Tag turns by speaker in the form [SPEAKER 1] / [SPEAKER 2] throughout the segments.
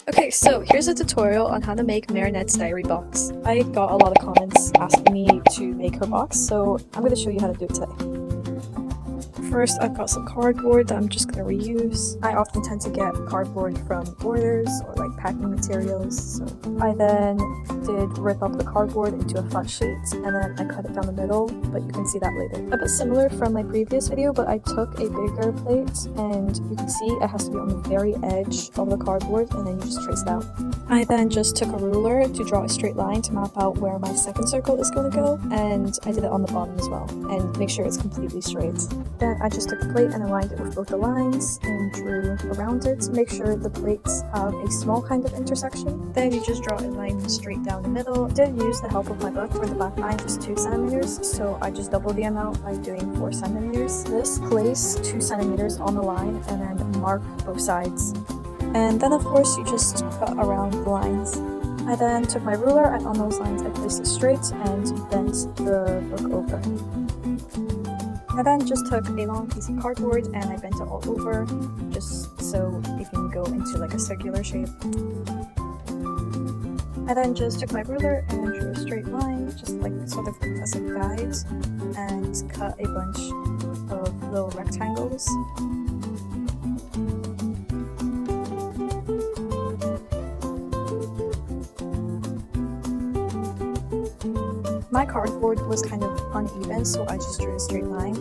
[SPEAKER 1] Okay, so here's a tutorial on how to make Marinettes diary box. I got a lot of comments asking me to make her box, so I'm going to show you how to do it today. First, I've got some cardboard that I'm just going to reuse. I often tend to get cardboard from Borders or like packing materials, so I then did rip up the cardboard into a flat sheet and then I cut it down the middle, but you can see that later. A bit similar from my previous video, but I took a bigger plate and you can see it has to be on the very edge of the cardboard and then you just trace it out. I then just took a ruler to draw a straight line to map out where my second circle is going to go, and I did it on the bottom as well and make sure it's completely straight. Then I just took the plate and aligned it with both the lines and drew around it to make sure the plates have a small kind of intersection. Then you just draw a line straight down the middle. I did use the help of my book where the back line is 2 centimeters, so I just doubled the amount by doing 4 centimeters. This place 2 centimeters on the line and then mark both sides. And then of course you just cut around the lines. I then took my ruler and on those lines I placed it straight and bent the book over. I then just took a long piece of cardboard and I bent it all over just so it can go into like a circular shape. I then just took my ruler and drew a straight line, just like sort of as a guide, and cut a bunch of little rectangles. My cardboard was kind of uneven, so I just drew a straight line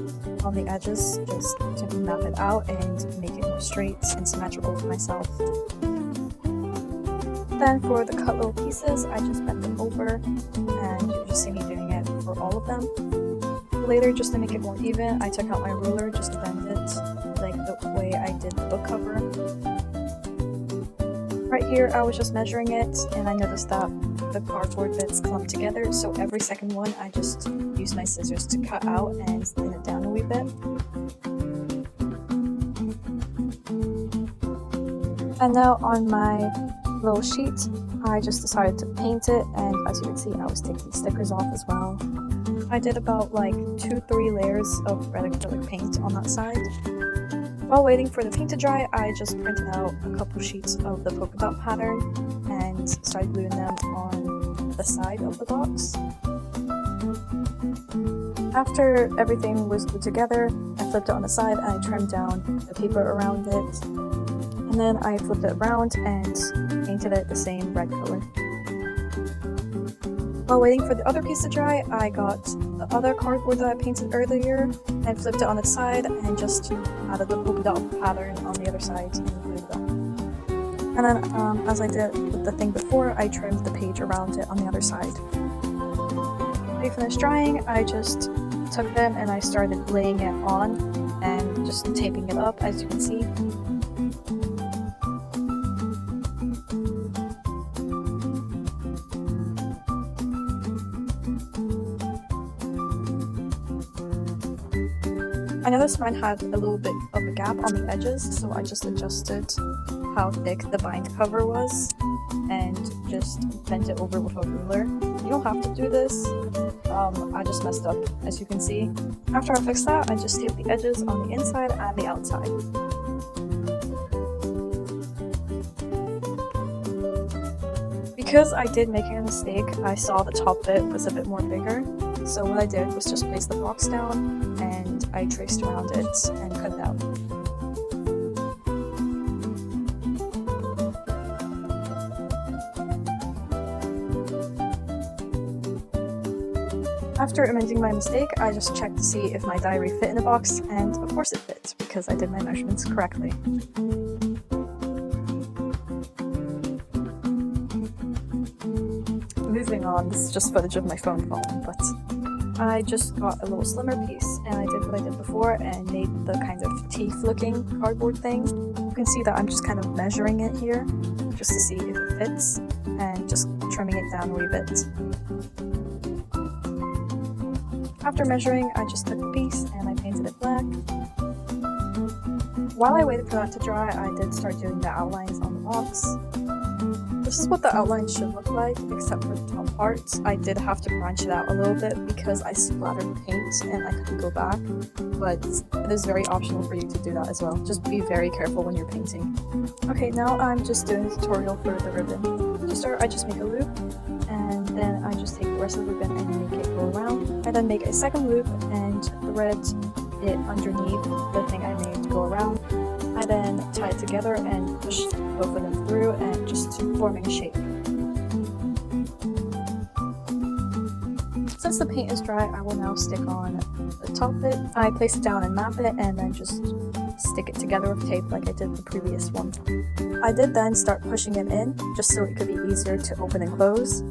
[SPEAKER 1] on the edges just to map it out and make it more straight and symmetrical for myself. Then for the cut little pieces, I just bent them over, and you'll just see me doing it for all of them. Later, just to make it more even, I took out my ruler just to bend it like the way I did the book cover. Right here, I was just measuring it, and I noticed that the cardboard bits clumped together, so every second one I just used my scissors to cut out and thin it down a wee bit. And now on my little sheet, I just decided to paint it, and as you can see I was taking stickers off as well. I did about like 2-3 layers of red acrylic paint on that side. While waiting for the paint to dry, I just printed out a couple sheets of the polka dot pattern and started gluing them on the side of the box. After everything was glued together, I flipped it on the side and I trimmed down the paper around it. And then I flipped it around and painted it the same red color. While waiting for the other piece to dry, I got the other cardboard that I painted earlier and flipped it on its side and just added the polka dot pattern on the other side and glued it up. And then, as I did with the thing before, I trimmed the page around it on the other side. When they finished drying, I just took them and I started laying it on and just taping it up, as you can see. I noticed mine had a little bit of a gap on the edges, so I just adjusted how thick the bind cover was and just bent it over with a ruler. You don't have to do this, I just messed up, as you can see. After I fixed that, I just taped the edges on the inside and the outside. Because I did make a mistake, I saw the top bit was a bit more bigger, so what I did was just place the box down and I traced around it and cut it out. After amending my mistake, I just checked to see if my diary fit in the box, and of course it fit, because I did my measurements correctly. Moving on, this is just footage of my phone falling, but I just got a little slimmer piece and I did what I did before and made the kind of teeth looking cardboard thing. You can see that I'm just kind of measuring it here just to see if it fits and just trimming it down a wee bit. After measuring, I just took the piece and I painted it black. While I waited for that to dry, I did start doing the outlines on the box. This is what the outline should look like, except for the top parts. I did have to branch it out a little bit because I splattered paint and I couldn't go back, but it is very optional for you to do that as well. Just be very careful when you're painting. Okay, now I'm just doing a tutorial for the ribbon. To start, I just make a loop, and then I just take the rest of the ribbon and make it go around. I then make a second loop and thread it underneath the thing I made to go around. I then tie it together and push both of them through and just forming a shape. Since the paint is dry, I will now stick on the top bit. I place it down and map it and then just stick it together with tape like I did the previous one. I did then start pushing it in just so it could be easier to open and close.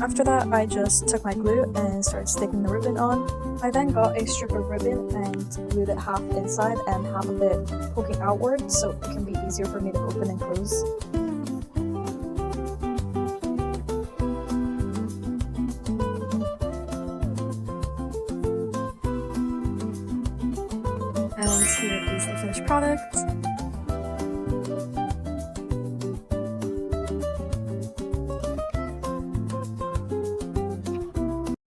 [SPEAKER 1] After that, I just took my glue and started sticking the ribbon on. I then got a strip of ribbon and glued it half inside and half of it poking outward so it can be easier for me to open and close. And here is the finished product.